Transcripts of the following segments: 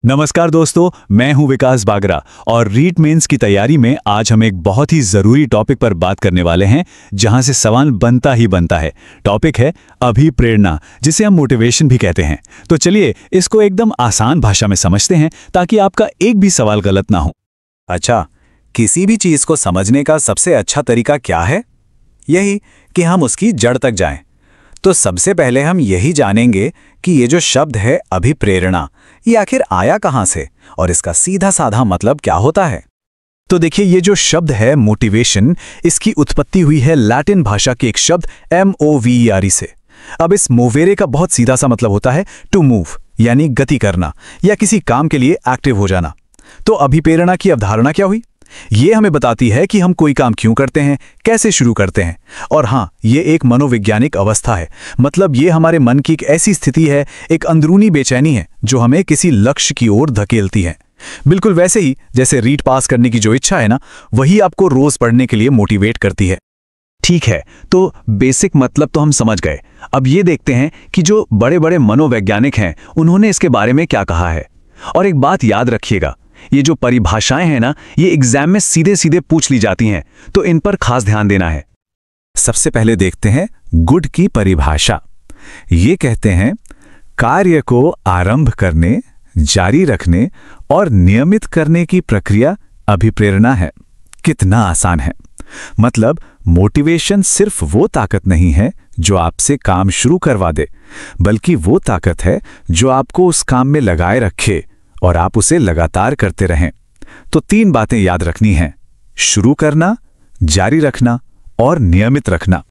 नमस्कार दोस्तों, मैं हूं विकास बागरा और रीट मेंस की तैयारी में आज हम एक बहुत ही ज़रूरी टॉपिक पर बात करने वाले हैं जहां से सवाल बनता ही बनता है। टॉपिक है अभिप्रेरणा, जिसे हम मोटिवेशन भी कहते हैं। तो चलिए इसको एकदम आसान भाषा में समझते हैं ताकि आपका एक भी सवाल गलत ना हो। अच्छा, किसी भी चीज़ को समझने का सबसे अच्छा तरीका क्या है? यही कि हम उसकी जड़ तक जाएं। तो सबसे पहले हम यही जानेंगे कि ये जो शब्द है अभिप्रेरणा, ये आखिर आया कहाँ से और इसका सीधा साधा मतलब क्या होता है। तो देखिए, ये जो शब्द है मोटिवेशन, इसकी उत्पत्ति हुई है लैटिन भाषा के एक शब्द MOVERE से। अब इस मोवेरे का बहुत सीधा सा मतलब होता है टू मूव, यानी गति करना या किसी काम के लिए एक्टिव हो जाना। तो अभिप्रेरणा की अवधारणा क्या हुई? ये हमें बताती है कि हम कोई काम क्यों करते हैं, कैसे शुरू करते हैं। और हाँ, ये एक मनोवैज्ञानिक अवस्था है, मतलब ये हमारे मन की एक ऐसी स्थिति है, एक अंदरूनी बेचैनी है जो हमें किसी लक्ष्य की ओर धकेलती है। बिल्कुल वैसे ही जैसे रीट पास करने की जो इच्छा है ना, वही आपको रोज पढ़ने के लिए मोटिवेट करती है। ठीक है, तो बेसिक मतलब तो हम समझ गए। अब ये देखते हैं कि जो बड़े बड़े मनोवैज्ञानिक हैं उन्होंने इसके बारे में क्या कहा है। और एक बात याद रखिएगा, ये जो परिभाषाएं हैं ना, ये एग्जाम में सीधे सीधे पूछ ली जाती हैं, तो इन पर खास ध्यान देना है। सबसे पहले देखते हैं गुड की परिभाषा। ये कहते हैं कार्य को आरंभ करने, जारी रखने और नियमित करने की प्रक्रिया अभिप्रेरणा है। कितना आसान है। मतलब मोटिवेशन सिर्फ वो ताकत नहीं है जो आपसे काम शुरू करवा दे, बल्कि वो ताकत है जो आपको उस काम में लगाए रखे और आप उसे लगातार करते रहें। तो 3 बातें याद रखनी हैं: शुरू करना, जारी रखना और नियमित रखना।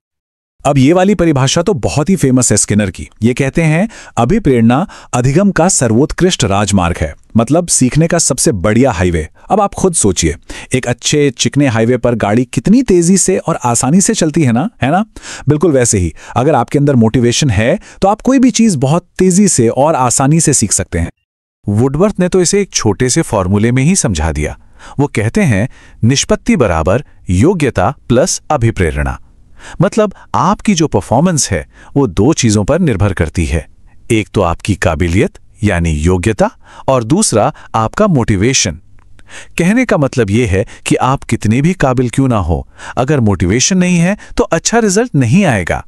अब ये वाली परिभाषा तो बहुत ही फेमस है स्किनर की। ये कहते हैं अभिप्रेरणा अधिगम का सर्वोत्कृष्ट राजमार्ग है, मतलब सीखने का सबसे बढ़िया हाईवे। अब आप खुद सोचिए, एक अच्छे चिकने हाईवे पर गाड़ी कितनी तेजी से और आसानी से चलती है ना? बिल्कुल वैसे ही अगर आपके अंदर मोटिवेशन है तो आप कोई भी चीज बहुत तेजी से और आसानी से सीख सकते हैं। वुडवर्थ ने तो इसे एक छोटे से फॉर्मूले में ही समझा दिया। वो कहते हैं निष्पत्ति बराबर योग्यता प्लस अभिप्रेरणा। मतलब आपकी जो परफॉर्मेंस है वो 2 चीजों पर निर्भर करती है। एक तो आपकी काबिलियत यानी योग्यता, और दूसरा आपका मोटिवेशन। कहने का मतलब ये है कि आप कितने भी काबिल क्यों ना हो, अगर मोटिवेशन नहीं है तो अच्छा रिजल्ट नहीं आएगा।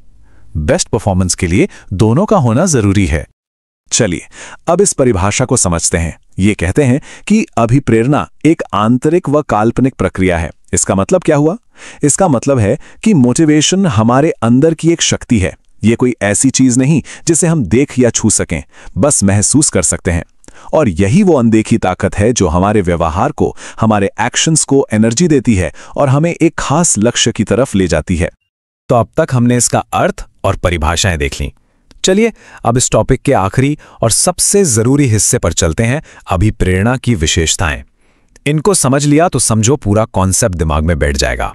बेस्ट परफॉर्मेंस के लिए दोनों का होना जरूरी है। चलिए अब इस परिभाषा को समझते हैं। ये कहते हैं कि अभिप्रेरणा एक आंतरिक व काल्पनिक प्रक्रिया है। इसका मतलब क्या हुआ? इसका मतलब है कि मोटिवेशन हमारे अंदर की एक शक्ति है। ये कोई ऐसी चीज नहीं जिसे हम देख या छू सकें, बस महसूस कर सकते हैं। और यही वो अनदेखी ताकत है जो हमारे व्यवहार को, हमारे एक्शंस को एनर्जी देती है और हमें एक खास लक्ष्य की तरफ ले जाती है। तो अब तक हमने इसका अर्थ और परिभाषाएं देख लीं। चलिए अब इस टॉपिक के आखिरी और सबसे जरूरी हिस्से पर चलते हैं, अभिप्रेरणा की विशेषताएं। इनको समझ लिया तो समझो पूरा कॉन्सेप्ट दिमाग में बैठ जाएगा।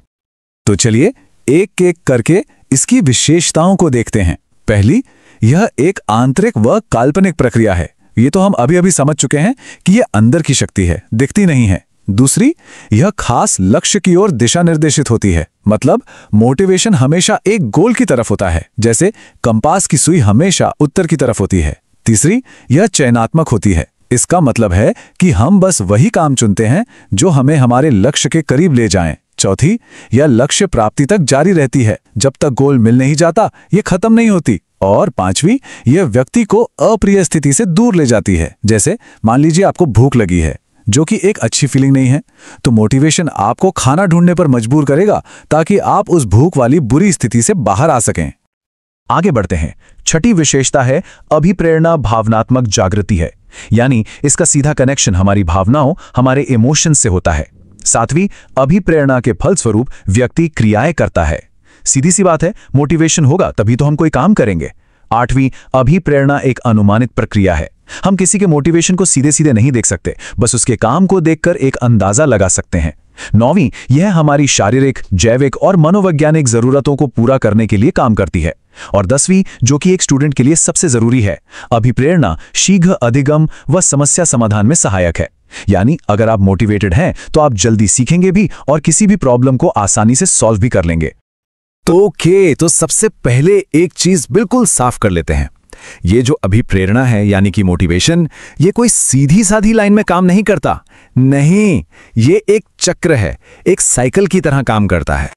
तो चलिए एक एक करके इसकी विशेषताओं को देखते हैं। पहली, यह एक आंतरिक व काल्पनिक प्रक्रिया है। ये तो हम अभी अभी समझ चुके हैं कि यह अंदर की शक्ति है, दिखती नहीं है। दूसरी, यह खास लक्ष्य की ओर दिशा निर्देशित होती है। मतलब मोटिवेशन हमेशा एक गोल की तरफ होता है, जैसे कंपास की सुई हमेशा उत्तर की तरफ होती है। तीसरी, यह चयनात्मक होती है। इसका मतलब है कि हम बस वही काम चुनते हैं जो हमें हमारे लक्ष्य के करीब ले जाएं। चौथी, यह लक्ष्य प्राप्ति तक जारी रहती है, जब तक गोल मिल नहीं जाता ये खत्म नहीं होती। और पांचवी, यह व्यक्ति को अप्रिय स्थिति से दूर ले जाती है। जैसे मान लीजिए आपको भूख लगी है, जो कि एक अच्छी फीलिंग नहीं है, तो मोटिवेशन आपको खाना ढूंढने पर मजबूर करेगा ताकि आप उस भूख वाली बुरी स्थिति से बाहर आ सकें। आगे बढ़ते हैं। छठी विशेषता है अभिप्रेरणा भावनात्मक जागृति है, यानी इसका सीधा कनेक्शन हमारी भावनाओं, हमारे इमोशन से होता है। सातवीं, अभिप्रेरणा के फलस्वरूप व्यक्ति क्रियाएं करता है। सीधी सी बात है, मोटिवेशन होगा तभी तो हम कोई काम करेंगे। आठवीं, अभिप्रेरणा एक अनुमानित प्रक्रिया है। हम किसी के मोटिवेशन को सीधे सीधे नहीं देख सकते, बस उसके काम को देखकर एक अंदाजा लगा सकते हैं। नौवीं, यह हमारी शारीरिक, जैविक और मनोवैज्ञानिक जरूरतों को पूरा करने के लिए काम करती है। और 10वीं, जो कि एक स्टूडेंट के लिए सबसे जरूरी है, अभिप्रेरणा शीघ्र अधिगम व समस्या समाधान में सहायक है। यानी अगर आप मोटिवेटेड हैं तो आप जल्दी सीखेंगे भी और किसी भी प्रॉब्लम को आसानी से सॉल्व भी कर लेंगे। तो सबसे पहले एक चीज बिल्कुल साफ कर लेते हैं। ये जो अभिप्रेरणा है यानी कि मोटिवेशन, ये कोई सीधी साधी लाइन में काम नहीं करता। नहीं, ये एक चक्र है, एक साइकिल की तरह काम करता है।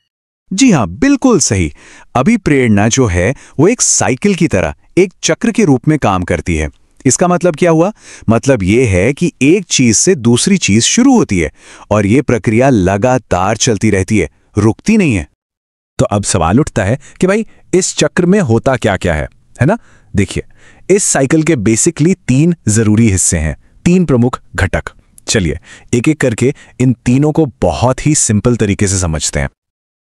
जी हाँ, बिल्कुल सही। अभिप्रेरणा जो है वो एक साइकिल की तरह, एक चक्र के रूप में काम करती है। इसका मतलब क्या हुआ? मतलब ये है कि एक चीज से दूसरी चीज शुरू होती है और ये प्रक्रिया लगातार चलती रहती है, रुकती नहीं है। तो अब सवाल उठता है कि भाई इस चक्र में होता क्या क्या है ना? देखिए, इस साइकिल के बेसिकली 3 जरूरी हिस्से हैं, 3 प्रमुख घटक। चलिए एक एक करके इन तीनों को बहुत ही सिंपल तरीके से समझते हैं।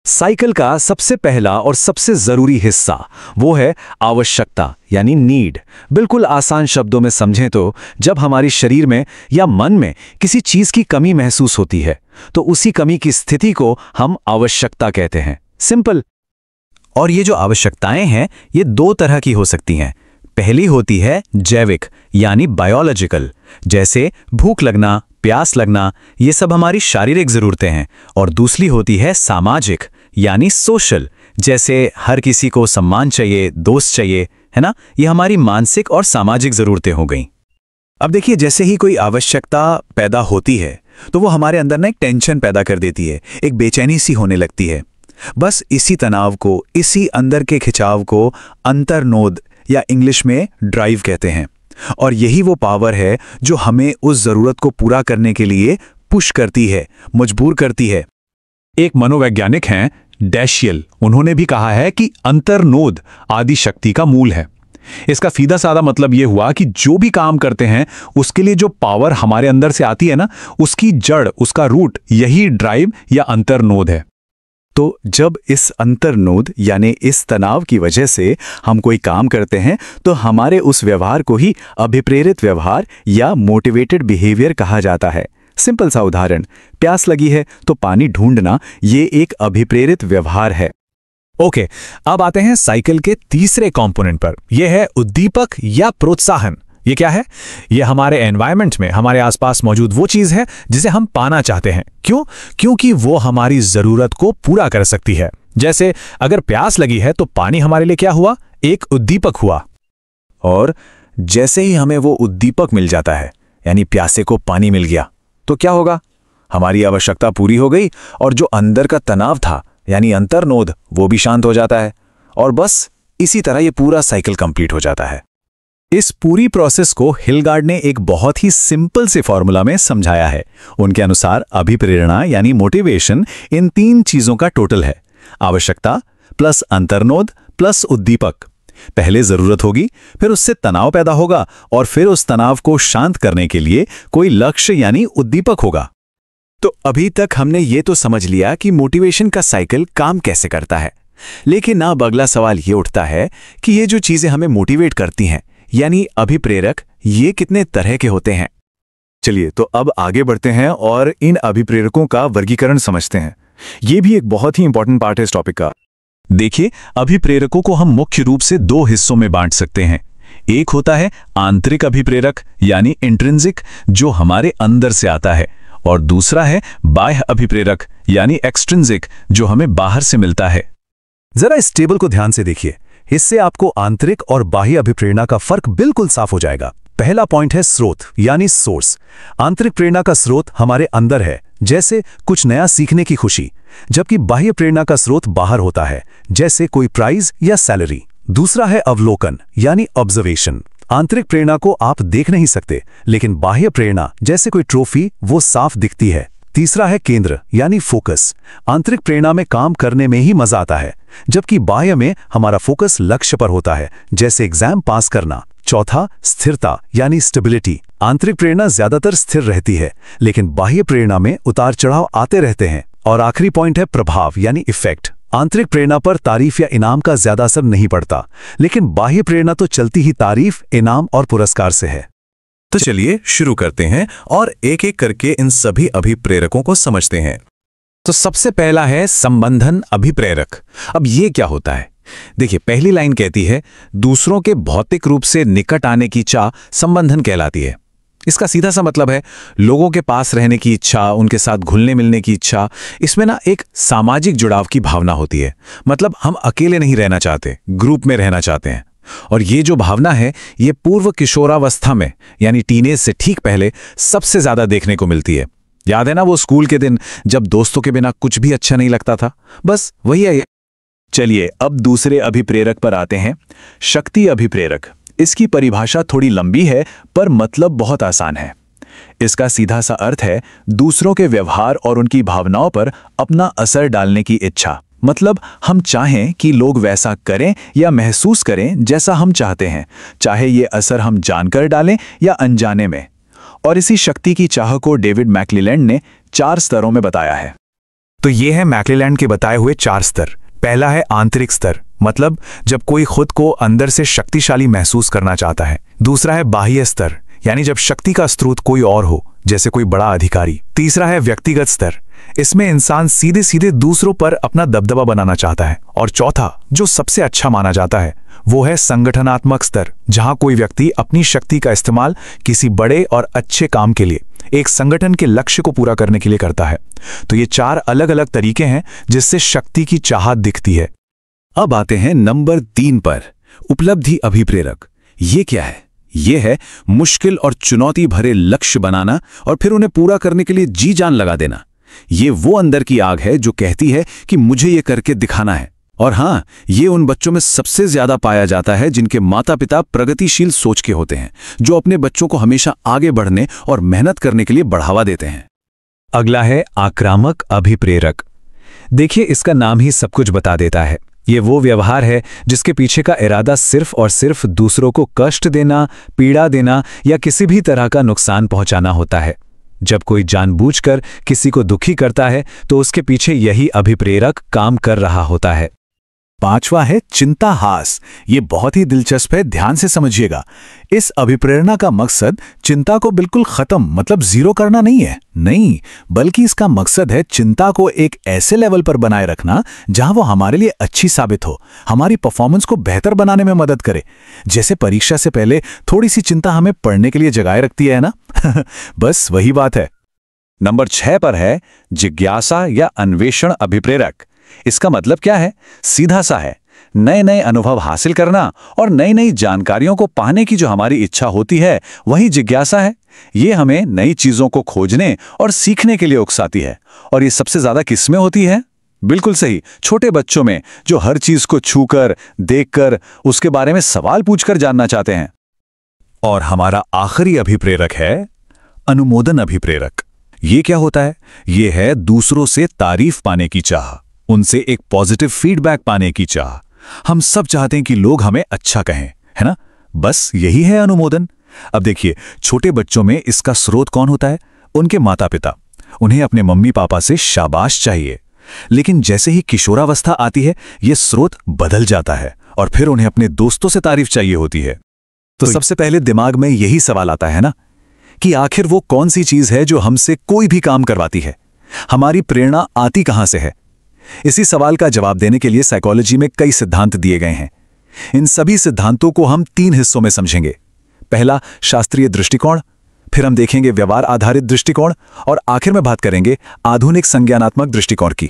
साइकिल का सबसे पहला और सबसे जरूरी हिस्सा वो है आवश्यकता यानी नीड। बिल्कुल आसान शब्दों में समझें तो जब हमारी शरीर में या मन में किसी चीज की कमी महसूस होती है तो उसी कमी की स्थिति को हम आवश्यकता कहते हैं। सिंपल। और ये जो आवश्यकताएं हैं ये 2 तरह की हो सकती हैं। पहली होती है जैविक यानी बायोलॉजिकल, जैसे भूख लगना, प्यास लगना, ये सब हमारी शारीरिक जरूरतें हैं। और दूसरी होती है सामाजिक यानी सोशल, जैसे हर किसी को सम्मान चाहिए, दोस्त चाहिए, है ना? ये हमारी मानसिक और सामाजिक जरूरतें हो गईं। अब देखिए, जैसे ही कोई आवश्यकता पैदा होती है तो वो हमारे अंदर ना एक टेंशन पैदा कर देती है, एक बेचैनी सी होने लगती है। बस इसी तनाव को, इसी अंदर के खिंचाव को अंतर्नोद या इंग्लिश में ड्राइव कहते हैं। और यही वो पावर है जो हमें उस जरूरत को पूरा करने के लिए पुश करती है, मजबूर करती है। एक मनोवैज्ञानिक हैं डैशियल, उन्होंने भी कहा है कि अंतर्नोद आदि शक्ति का मूल है। इसका सीधा साधा मतलब यह हुआ कि जो भी काम करते हैं उसके लिए जो पावर हमारे अंदर से आती है ना, उसकी जड़, उसका रूट यही ड्राइव या अंतर्नोद है। तो जब इस अंतर्नोद यानी इस तनाव की वजह से हम कोई काम करते हैं तो हमारे उस व्यवहार को ही अभिप्रेरित व्यवहार या मोटिवेटेड बिहेवियर कहा जाता है। सिंपल सा उदाहरण, प्यास लगी है तो पानी ढूंढना, ये एक अभिप्रेरित व्यवहार है। ओके, अब आते हैं साइकिल के तीसरे कंपोनेंट पर। यह है उद्दीपक या प्रोत्साहन। ये क्या है? ये हमारे एनवायरनमेंट में, हमारे आसपास मौजूद वो चीज है जिसे हम पाना चाहते हैं। क्यों? क्योंकि वो हमारी जरूरत को पूरा कर सकती है। जैसे अगर प्यास लगी है तो पानी हमारे लिए क्या हुआ? एक उद्दीपक हुआ। और जैसे ही हमें वो उद्दीपक मिल जाता है, यानी प्यासे को पानी मिल गया, तो क्या होगा? हमारी आवश्यकता पूरी हो गई और जो अंदर का तनाव था यानी अंतर्नोद, वो भी शांत हो जाता है। और बस इसी तरह ये पूरा साइकिल कंप्लीट हो जाता है। इस पूरी प्रोसेस को हिलगार्ड ने एक बहुत ही सिंपल से फॉर्मूला में समझाया है। उनके अनुसार अभिप्रेरणा यानी मोटिवेशन इन 3 चीजों का टोटल है, आवश्यकता प्लस अंतर्नोद प्लस उद्दीपक। पहले जरूरत होगी, फिर उससे तनाव पैदा होगा और फिर उस तनाव को शांत करने के लिए कोई लक्ष्य यानी उद्दीपक होगा। तो अभी तक हमने ये तो समझ लिया कि मोटिवेशन का साइकिल काम कैसे करता है, लेकिन अब अगला सवाल ये उठता है कि ये जो चीजें हमें मोटिवेट करती हैं यानी अभिप्रेरक, ये कितने तरह के होते हैं। चलिए तो अब आगे बढ़ते हैं और इन अभिप्रेरकों का वर्गीकरण समझते हैं। ये भी एक बहुत ही इंपॉर्टेंट पार्ट है इस टॉपिक का। देखिए, अभिप्रेरकों को हम मुख्य रूप से 2 हिस्सों में बांट सकते हैं। एक होता है आंतरिक अभिप्रेरक यानी इंट्रिंसिक, जो हमारे अंदर से आता है, और दूसरा है बाह्य अभिप्रेरक यानी एक्सट्रिंसिक, जो हमें बाहर से मिलता है। जरा इस टेबल को ध्यान से देखिए, इससे आपको आंतरिक और बाह्य अभिप्रेरणा का फर्क बिल्कुल साफ हो जाएगा। पहला पॉइंट है स्रोत यानी सोर्स। आंतरिक प्रेरणा का स्रोत हमारे अंदर है, जैसे कुछ नया सीखने की खुशी, जबकि बाह्य प्रेरणा का स्रोत बाहर होता है, जैसे कोई प्राइज या सैलरी। दूसरा है अवलोकन यानी ऑब्जर्वेशन। आंतरिक प्रेरणा को आप देख नहीं सकते, लेकिन बाह्य प्रेरणा जैसे कोई ट्रॉफी वो साफ दिखती है। तीसरा है केंद्र यानी फोकस। आंतरिक प्रेरणा में काम करने में ही मजा आता है, जबकि बाह्य में हमारा फोकस लक्ष्य पर होता है, जैसे एग्जाम पास करना। चौथा स्थिरता यानी स्टेबिलिटी। आंतरिक प्रेरणा ज्यादातर स्थिर रहती है, लेकिन बाह्य प्रेरणा में उतार चढ़ाव आते रहते हैं। और आखिरी पॉइंट है प्रभाव यानी इफेक्ट। आंतरिक प्रेरणा पर तारीफ या इनाम का ज्यादा असर नहीं पड़ता, लेकिन बाह्य प्रेरणा तो चलती ही तारीफ, इनाम और पुरस्कार से है। तो चलिए शुरू करते हैं और एक एक करके इन सभी अभिप्रेरकों को समझते हैं। तो सबसे पहला है संबंधन अभिप्रेरक। अब ये क्या होता है? देखिए, पहली लाइन कहती है दूसरों के भौतिक रूप से निकट आने की चाह संबंधन कहलाती है। इसका सीधा सा मतलब है लोगों के पास रहने की इच्छा, उनके साथ घुलने मिलने की इच्छा। इसमें ना एक सामाजिक जुड़ाव की भावना होती है, मतलब हम अकेले नहीं रहना चाहते, ग्रुप में रहना चाहते हैं। और ये जो भावना है ये पूर्व किशोरावस्था में यानी टीनेज से ठीक पहले सबसे ज्यादा देखने को मिलती है। याद है ना वो स्कूल के दिन जब दोस्तों के बिना कुछ भी अच्छा नहीं लगता था? बस वही है। चलिए अब दूसरे अभिप्रेरक पर आते हैं, शक्ति अभिप्रेरक। इसकी परिभाषा थोड़ी लंबी है पर मतलब बहुत आसान है। इसका सीधा सा अर्थ है दूसरों के व्यवहार और उनकी भावनाओं पर अपना असर डालने की इच्छा। मतलब हम चाहें कि लोग वैसा करें या महसूस करें जैसा हम चाहते हैं, चाहे ये असर हम जानकर डालें या अनजाने में। और इसी शक्ति की चाह को डेविड मैक्लेलैंड ने 4 स्तरों में बताया है। तो ये है मैक्लेलैंड के बताए हुए 4 स्तर। पहला है आंतरिक स्तर, मतलब जब कोई खुद को अंदर से शक्तिशाली महसूस करना चाहता है। दूसरा है बाह्य स्तर, यानी जब शक्ति का स्रोत कोई और हो, जैसे कोई बड़ा अधिकारी। तीसरा है व्यक्तिगत स्तर, इसमें इंसान सीधे सीधे दूसरों पर अपना दबदबा बनाना चाहता है। और चौथा, जो सबसे अच्छा माना जाता है, वो है संगठनात्मक स्तर, जहां कोई व्यक्ति अपनी शक्ति का इस्तेमाल किसी बड़े और अच्छे काम के लिए, एक संगठन के लक्ष्य को पूरा करने के लिए करता है। तो ये 4 अलग अलग तरीके हैं जिससे शक्ति की चाहत दिखती है। अब आते हैं नंबर 3 पर, उपलब्धि अभिप्रेरक। ये क्या है? ये है मुश्किल और चुनौती भरे लक्ष्य बनाना और फिर उन्हें पूरा करने के लिए जी जान लगा देना। ये वो अंदर की आग है जो कहती है कि मुझे ये करके दिखाना है। और हाँ, ये उन बच्चों में सबसे ज्यादा पाया जाता है जिनके माता पिता प्रगतिशील सोच के होते हैं, जो अपने बच्चों को हमेशा आगे बढ़ने और मेहनत करने के लिए बढ़ावा देते हैं। अगला है आक्रामक अभिप्रेरक। देखिए, इसका नाम ही सब कुछ बता देता है। ये वो व्यवहार है जिसके पीछे का इरादा सिर्फ और सिर्फ दूसरों को कष्ट देना, पीड़ा देना या किसी भी तरह का नुकसान पहुंचाना होता है। जब कोई जानबूझकर किसी को दुखी करता है तो उसके पीछे यही अभिप्रेरक काम कर रहा होता है। 5वां है चिंताहास। ये बहुत ही दिलचस्प है, ध्यान से समझिएगा। इस अभिप्रेरणा का मकसद चिंता को बिल्कुल खत्म, मतलब जीरो करना नहीं है, नहीं, बल्कि इसका मकसद है चिंता को एक ऐसे लेवल पर बनाए रखना जहां वो हमारे लिए अच्छी साबित हो, हमारी परफॉर्मेंस को बेहतर बनाने में मदद करे। जैसे परीक्षा से पहले थोड़ी सी चिंता हमें पढ़ने के लिए जगाए रखती है ना। बस वही बात है। नंबर 6 पर है जिज्ञासा या अन्वेषण अभिप्रेरक। इसका मतलब क्या है? सीधा सा है, नए नए अनुभव हासिल करना और नई नई जानकारियों को पाने की जो हमारी इच्छा होती है वही जिज्ञासा है। ये हमें नई चीजों को खोजने और सीखने के लिए उकसाती है। और ये सबसे ज्यादा किसमें होती है? बिल्कुल सही, छोटे बच्चों में, जो हर चीज को छूकर, देखकर, उसके बारे में सवाल पूछकर जानना चाहते हैं। और हमारा आखिरी अभिप्रेरक है अनुमोदन अभिप्रेरक। ये क्या होता है? ये है दूसरों से तारीफ पाने की चाह, उनसे एक पॉजिटिव फीडबैक पाने की चाह। हम सब चाहते हैं कि लोग हमें अच्छा कहें, है ना? बस यही है अनुमोदन। अब देखिए, छोटे बच्चों में इसका स्रोत कौन होता है? उनके माता पिता। उन्हें अपने मम्मी पापा से शाबाश चाहिए। लेकिन जैसे ही किशोरावस्था आती है, यह स्रोत बदल जाता है और फिर उन्हें अपने दोस्तों से तारीफ चाहिए होती है। तो सबसे पहले दिमाग में यही सवाल आता है ना कि आखिर वो कौन सी चीज है जो हमसे कोई भी काम करवाती है? हमारी प्रेरणा आती कहां से है? इसी सवाल का जवाब देने के लिए साइकोलॉजी में कई सिद्धांत दिए गए हैं। इन सभी सिद्धांतों को हम 3 हिस्सों में समझेंगे। पहला, शास्त्रीय दृष्टिकोण, फिर हम देखेंगे व्यवहार आधारित दृष्टिकोण और आखिर में बात करेंगे आधुनिक संज्ञानात्मक दृष्टिकोण की।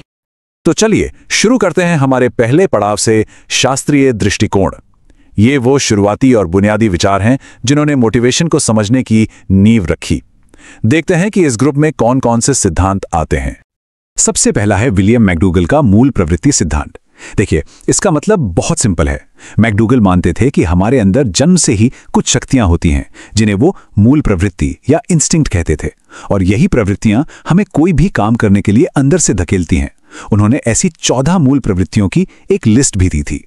तो चलिए शुरू करते हैं हमारे पहले पड़ाव से, शास्त्रीय दृष्टिकोण। ये वो शुरुआती और बुनियादी विचार हैं जिन्होंने मोटिवेशन को समझने की नींव रखी। देखते हैं कि इस ग्रुप में कौन कौन से सिद्धांत आते हैं। सबसे पहला है विलियम मैकडूगल का मूल प्रवृत्ति सिद्धांत। देखिए, इसका मतलब बहुत सिंपल है। मैकडूगल मानते थे कि हमारे अंदर जन्म से ही कुछ शक्तियां होती हैं जिन्हें वो मूल प्रवृत्ति या इंस्टिंक्ट कहते थे, और यही प्रवृत्तियां हमें कोई भी काम करने के लिए अंदर से धकेलती हैं। उन्होंने ऐसी 14 मूल प्रवृत्तियों की एक लिस्ट भी दी थी।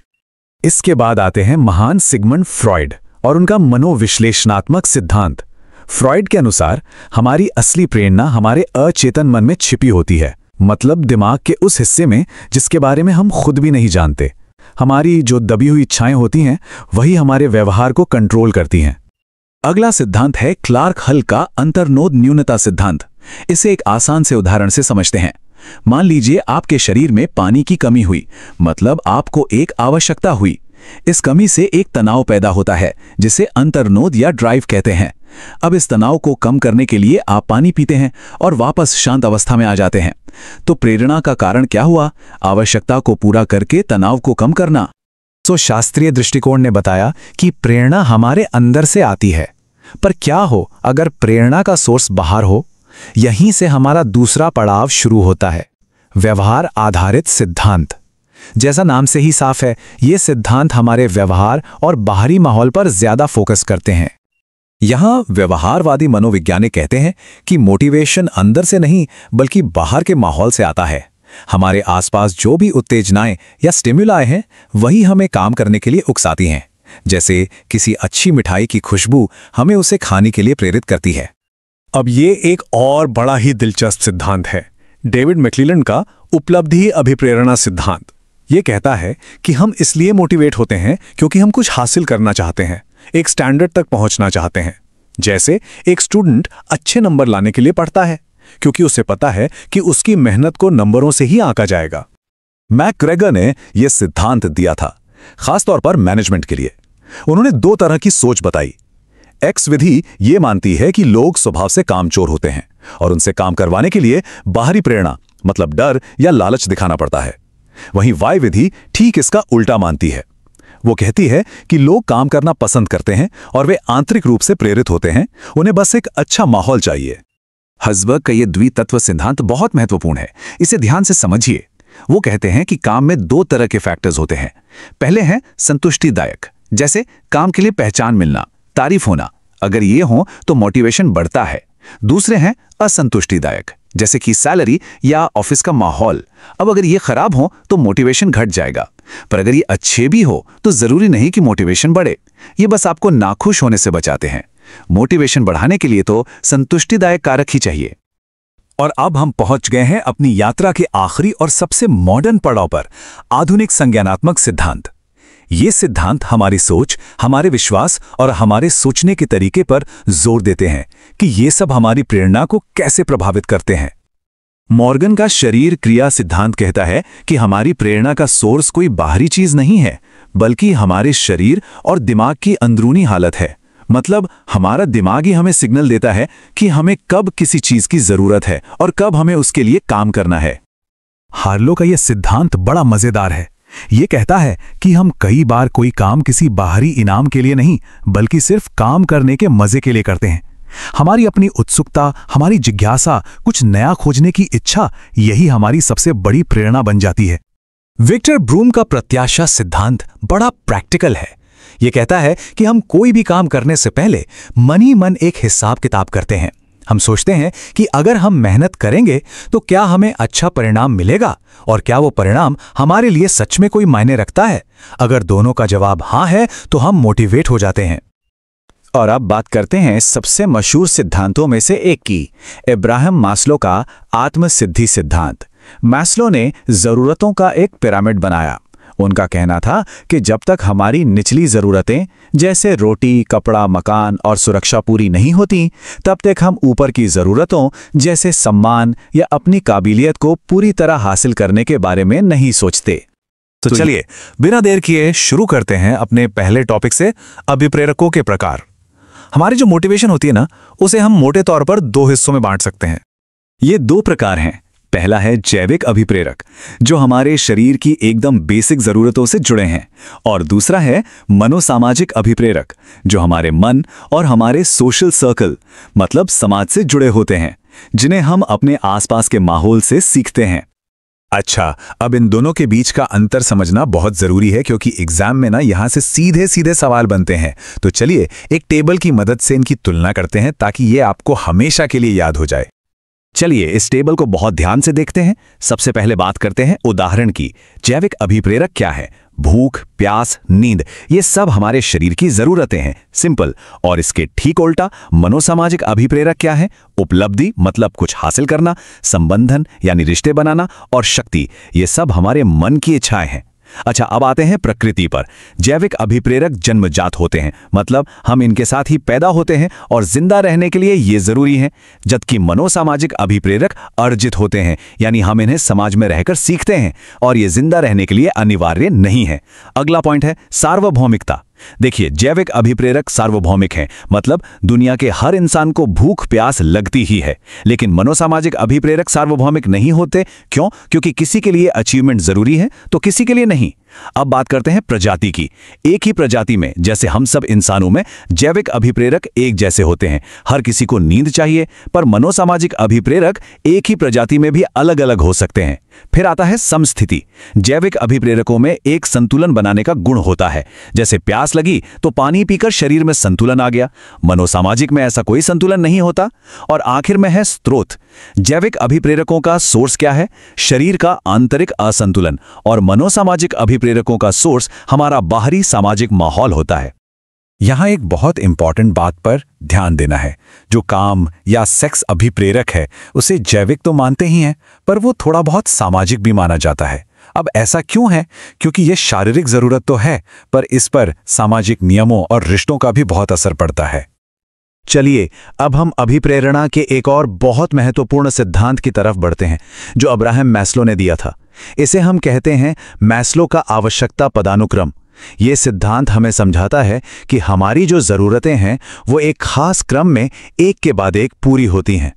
इसके बाद आते हैं महान सिगमंड फ्रॉइड और उनका मनोविश्लेषणात्मक सिद्धांत। फ्रॉइड के अनुसार हमारी असली प्रेरणा हमारे अचेतन मन में छिपी होती है, मतलब दिमाग के उस हिस्से में जिसके बारे में हम खुद भी नहीं जानते। हमारी जो दबी हुई इच्छाएं होती हैं वही हमारे व्यवहार को कंट्रोल करती हैं। अगला सिद्धांत है क्लार्क हल का अंतर्नोद न्यूनता सिद्धांत। इसे एक आसान से उदाहरण से समझते हैं। मान लीजिए आपके शरीर में पानी की कमी हुई, मतलब आपको एक आवश्यकता हुई। इस कमी से एक तनाव पैदा होता है जिसे अंतर्नोद या ड्राइव कहते हैं। अब इस तनाव को कम करने के लिए आप पानी पीते हैं और वापस शांत अवस्था में आ जाते हैं। तो प्रेरणा का कारण क्या हुआ? आवश्यकता को पूरा करके तनाव को कम करना। तो शास्त्रीय दृष्टिकोण ने बताया कि प्रेरणा हमारे अंदर से आती है। पर क्या हो अगर प्रेरणा का सोर्स बाहर हो? यहीं से हमारा दूसरा पड़ाव शुरू होता है, व्यवहार आधारित सिद्धांत। जैसा नाम से ही साफ है, ये सिद्धांत हमारे व्यवहार और बाहरी माहौल पर ज्यादा फोकस करते हैं। यहां व्यवहारवादी मनोविज्ञानी कहते हैं कि मोटिवेशन अंदर से नहीं बल्कि बाहर के माहौल से आता है। हमारे आसपास जो भी उत्तेजनाएं या स्टिमुलाई हैं वही हमें काम करने के लिए उकसाती हैं। जैसे किसी अच्छी मिठाई की खुशबू हमें उसे खाने के लिए प्रेरित करती है। अब ये एक और बड़ा ही दिलचस्प सिद्धांत है, डेविड मैक्क्लेलैंड का उपलब्धि अभिप्रेरणा सिद्धांत। ये कहता है कि हम इसलिए मोटिवेट होते हैं क्योंकि हम कुछ हासिल करना चाहते हैं, एक स्टैंडर्ड तक पहुंचना चाहते हैं। जैसे एक स्टूडेंट अच्छे नंबर लाने के लिए पढ़ता है क्योंकि उसे पता है कि उसकी मेहनत को नंबरों से ही आंका जाएगा। मैकग्रेगर ने यह सिद्धांत दिया था, खासतौर पर मैनेजमेंट के लिए। उन्होंने दो तरह की सोच बताई। एक्स विधि ये मानती है कि लोग स्वभाव से कामचोर होते हैं और उनसे काम करवाने के लिए बाहरी प्रेरणा मतलब डर या लालच दिखाना पड़ता है। वहीं वाई विधि ठीक इसका उल्टा मानती है। वो कहती है कि लोग काम करना पसंद करते हैं और वे आंतरिक रूप से प्रेरित होते हैं, उन्हें बस एक अच्छा माहौल चाहिए। हर्ट्ज़बर्ग का यह द्वितत्व सिद्धांत बहुत महत्वपूर्ण है, इसे ध्यान से समझिए। वो कहते हैं कि काम में दो तरह के फैक्टर्स होते हैं। पहले हैं संतुष्टिदायक, जैसे काम के लिए पहचान मिलना, तारीफ होना, अगर ये हो तो मोटिवेशन बढ़ता है। दूसरे हैं असंतुष्टिदायक, जैसे कि सैलरी या ऑफिस का माहौल। अब अगर ये खराब हो तो मोटिवेशन घट जाएगा, पर अगर ये अच्छे भी हो तो जरूरी नहीं कि मोटिवेशन बढ़े, ये बस आपको नाखुश होने से बचाते हैं। मोटिवेशन बढ़ाने के लिए तो संतुष्टिदायक कारक ही चाहिए। और अब हम पहुंच गए हैं अपनी यात्रा के आखिरी और सबसे मॉडर्न पड़ाव पर, आधुनिक संज्ञानात्मक सिद्धांत। ये सिद्धांत हमारी सोच, हमारे विश्वास और हमारे सोचने के तरीके पर जोर देते हैं कि ये सब हमारी प्रेरणा को कैसे प्रभावित करते हैं। मॉर्गन का शरीर क्रिया सिद्धांत कहता है कि हमारी प्रेरणा का सोर्स कोई बाहरी चीज नहीं है, बल्कि हमारे शरीर और दिमाग की अंदरूनी हालत है। मतलब हमारा दिमाग ही हमें सिग्नल देता है कि हमें कब किसी चीज की जरूरत है और कब हमें उसके लिए काम करना है। हार्लो का यह सिद्धांत बड़ा मजेदार है। ये कहता है कि हम कई बार कोई काम किसी बाहरी इनाम के लिए नहीं बल्कि सिर्फ काम करने के मजे के लिए करते हैं। हमारी अपनी उत्सुकता, हमारी जिज्ञासा, कुछ नया खोजने की इच्छा, यही हमारी सबसे बड़ी प्रेरणा बन जाती है। विक्टर ब्रूम का प्रत्याशा सिद्धांत बड़ा प्रैक्टिकल है। यह कहता है कि हम कोई भी काम करने से पहले मन ही मन एक हिसाब किताब करते हैं। हम सोचते हैं कि अगर हम मेहनत करेंगे तो क्या हमें अच्छा परिणाम मिलेगा और क्या वो परिणाम हमारे लिए सच में कोई मायने रखता है। अगर दोनों का जवाब हाँ है तो हम मोटिवेट हो जाते हैं। और अब बात करते हैं सबसे मशहूर सिद्धांतों में से एक की, इब्राहिम मास्लो का आत्मसिद्धि सिद्धांत। मास्लो ने जरूरतों का एक पिरामिड बनाया। उनका कहना था कि जब तक हमारी निचली जरूरतें जैसे रोटी, कपड़ा, मकान और सुरक्षा पूरी नहीं होती, तब तक हम ऊपर की जरूरतों जैसे सम्मान या अपनी काबिलियत को पूरी तरह हासिल करने के बारे में नहीं सोचते। तो चलिए बिना देर किए शुरू करते हैं अपने पहले टॉपिक से, अभिप्रेरकों के प्रकार। हमारी जो मोटिवेशन होती है ना, उसे हम मोटे तौर पर दो हिस्सों में बांट सकते हैं। ये दो प्रकार हैं। पहला है जैविक अभिप्रेरक, जो हमारे शरीर की एकदम बेसिक जरूरतों से जुड़े हैं, और दूसरा है मनोसामाजिक अभिप्रेरक, जो हमारे मन और हमारे सोशल सर्कल मतलब समाज से जुड़े होते हैं, जिन्हें हम अपने आसपास के माहौल से सीखते हैं। अच्छा, अब इन दोनों के बीच का अंतर समझना बहुत जरूरी है, क्योंकि एग्जाम में ना यहां से सीधे सीधे सवाल बनते हैं। तो चलिए एक टेबल की मदद से इनकी तुलना करते हैं ताकि ये आपको हमेशा के लिए याद हो जाए। चलिए इस टेबल को बहुत ध्यान से देखते हैं। सबसे पहले बात करते हैं उदाहरण की। जैविक अभिप्रेरक क्या है? भूख, प्यास, नींद, ये सब हमारे शरीर की जरूरतें हैं, सिंपल। और इसके ठीक उल्टा मनोसामाजिक अभिप्रेरक क्या है? उपलब्धि मतलब कुछ हासिल करना, संबंधन यानी रिश्ते बनाना, और शक्ति, ये सब हमारे मन की इच्छाएं हैं। अच्छा, अब आते हैं प्रकृति पर। जैविक अभिप्रेरक जन्मजात होते हैं, मतलब हम इनके साथ ही पैदा होते हैं और जिंदा रहने के लिए ये जरूरी है। जबकि मनोसामाजिक अभिप्रेरक अर्जित होते हैं, यानी हम इन्हें समाज में रहकर सीखते हैं और ये जिंदा रहने के लिए अनिवार्य नहीं है। अगला पॉइंट है सार्वभौमिकता। देखिए, जैविक अभिप्रेरक सार्वभौमिक हैं, मतलब दुनिया के हर इंसान को भूख प्यास लगती ही है। लेकिन मनोसामाजिक अभिप्रेरक सार्वभौमिक नहीं होते। क्यों? क्योंकि किसी के लिए अचीवमेंट जरूरी है तो किसी के लिए नहीं। अब बात करते हैं प्रजाति की। एक ही प्रजाति में, जैसे हम सब इंसानों में, जैविक अभिप्रेरक एक जैसे होते हैं। हर किसी को नींद चाहिए, पर मनोसामाजिक अभिप्रेरक एक ही प्रजाति में भी अलग अलग हो सकते हैं। फिर आता है समस्थिति। जैविक अभिप्रेरकों में एक संतुलन बनाने का गुण होता है। जैसे प्यास लगी तो पानी पीकर शरीर में संतुलन आ गया। मनोसामाजिक में ऐसा कोई संतुलन नहीं होता। और आखिर में है स्रोत। जैविक अभिप्रेरकों का सोर्स क्या है? शरीर का आंतरिक असंतुलन। और मनोसामाजिक अभिप्रेरकों का सोर्स हमारा बाहरी सामाजिक माहौल होता है। यहां एक बहुत इंपॉर्टेंट बात पर ध्यान देना है। जो काम या सेक्स अभिप्रेरक है उसे जैविक तो मानते ही हैं, पर वो थोड़ा बहुत सामाजिक भी माना जाता है। अब ऐसा क्यों है? क्योंकि ये शारीरिक जरूरत तो है, पर इस पर सामाजिक नियमों और रिश्तों का भी बहुत असर पड़ता है। चलिए अब हम अभिप्रेरणा के एक और बहुत महत्वपूर्ण सिद्धांत की तरफ बढ़ते हैं, जो अब्राहम मैस्लो ने दिया था। इसे हम कहते हैं मैस्लो का आवश्यकता पदानुक्रम। ये सिद्धांत हमें समझाता है कि हमारी जो ज़रूरतें हैं वो एक खास क्रम में एक के बाद एक पूरी होती हैं।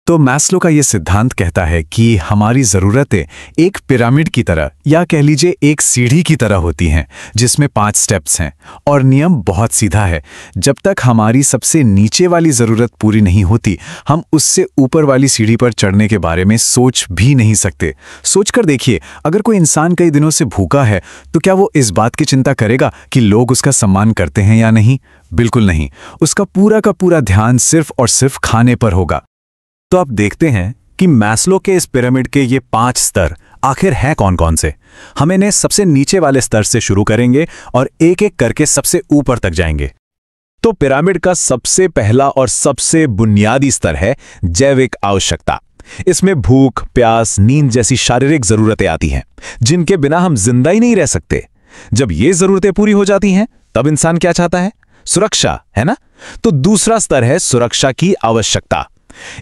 तो मैस्लो का ये सिद्धांत कहता है कि हमारी ज़रूरतें एक पिरामिड की तरह, या कह लीजिए एक सीढ़ी की तरह होती हैं, जिसमें 5 स्टेप्स हैं। और नियम बहुत सीधा है। जब तक हमारी सबसे नीचे वाली ज़रूरत पूरी नहीं होती, हम उससे ऊपर वाली सीढ़ी पर चढ़ने के बारे में सोच भी नहीं सकते। सोचकर देखिए, अगर कोई इंसान कई दिनों से भूखा है तो क्या वो इस बात की चिंता करेगा कि लोग उसका सम्मान करते हैं या नहीं? बिल्कुल नहीं। उसका पूरा का पूरा ध्यान सिर्फ और सिर्फ खाने पर होगा। तो अब देखते हैं कि मैस्लो के इस पिरामिड के ये 5 स्तर आखिर हैं कौन कौन से। हम इन्हें सबसे नीचे वाले स्तर से शुरू करेंगे और एक एक करके सबसे ऊपर तक जाएंगे। तो पिरामिड का सबसे पहला और सबसे बुनियादी स्तर है जैविक आवश्यकता। इसमें भूख, प्यास, नींद जैसी शारीरिक जरूरतें आती हैं, जिनके बिना हम जिंदा ही नहीं रह सकते। जब ये जरूरतें पूरी हो जाती हैं, तब इंसान क्या चाहता है? सुरक्षा, है ना? तो दूसरा स्तर है सुरक्षा की आवश्यकता।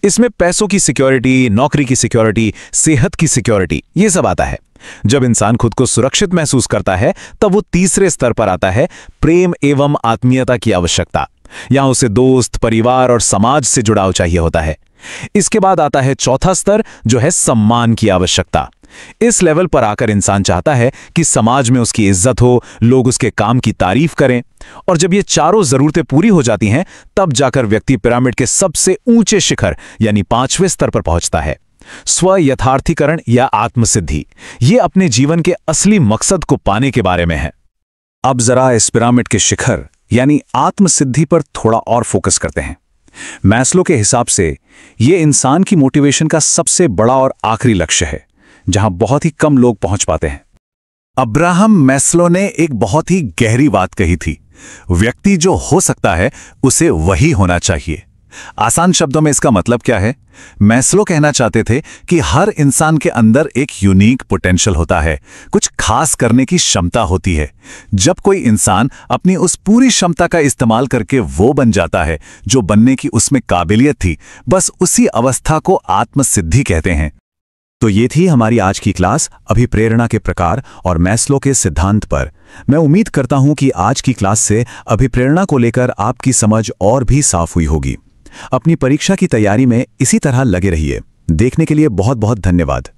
इसमें पैसों की सिक्योरिटी, नौकरी की सिक्योरिटी, सेहत की सिक्योरिटी, ये सब आता है। जब इंसान खुद को सुरक्षित महसूस करता है, तब वो तीसरे स्तर पर आता है प्रेम एवं आत्मीयता की आवश्यकता। यहां उसे दोस्त, परिवार और समाज से जुड़ाव चाहिए होता है। इसके बाद आता है चौथा स्तर, जो है सम्मान की आवश्यकता। इस लेवल पर आकर इंसान चाहता है कि समाज में उसकी इज्जत हो, लोग उसके काम की तारीफ करें। और जब ये चारों जरूरतें पूरी हो जाती हैं, तब जाकर व्यक्ति पिरामिड के सबसे ऊंचे शिखर यानी 5वें स्तर पर पहुंचता है, स्व यथार्थीकरण या आत्मसिद्धि। ये अपने जीवन के असली मकसद को पाने के बारे में है। अब जरा इस पिरामिड के शिखर यानी आत्मसिद्धि पर थोड़ा और फोकस करते हैं। मैस्लो के हिसाब से ये इंसान की मोटिवेशन का सबसे बड़ा और आखिरी लक्ष्य है, जहां बहुत ही कम लोग पहुंच पाते हैं। अब्राहम मैस्लो ने एक बहुत ही गहरी बात कही थी, व्यक्ति जो हो सकता है उसे वही होना चाहिए। आसान शब्दों में इसका मतलब क्या है? मैस्लो कहना चाहते थे कि हर इंसान के अंदर एक यूनिक पोटेंशियल होता है, कुछ खास करने की क्षमता होती है। जब कोई इंसान अपनी उस पूरी क्षमता का इस्तेमाल करके वो बन जाता है जो बनने की उसमें काबिलियत थी, बस उसी अवस्था को आत्मसिद्धि कहते हैं। तो ये थी हमारी आज की क्लास अभिप्रेरणा के प्रकार और मैस्लो के सिद्धांत पर। मैं उम्मीद करता हूं कि आज की क्लास से अभिप्रेरणा को लेकर आपकी समझ और भी साफ हुई होगी। अपनी परीक्षा की तैयारी में इसी तरह लगे रहिए। देखने के लिए बहुत बहुत धन्यवाद।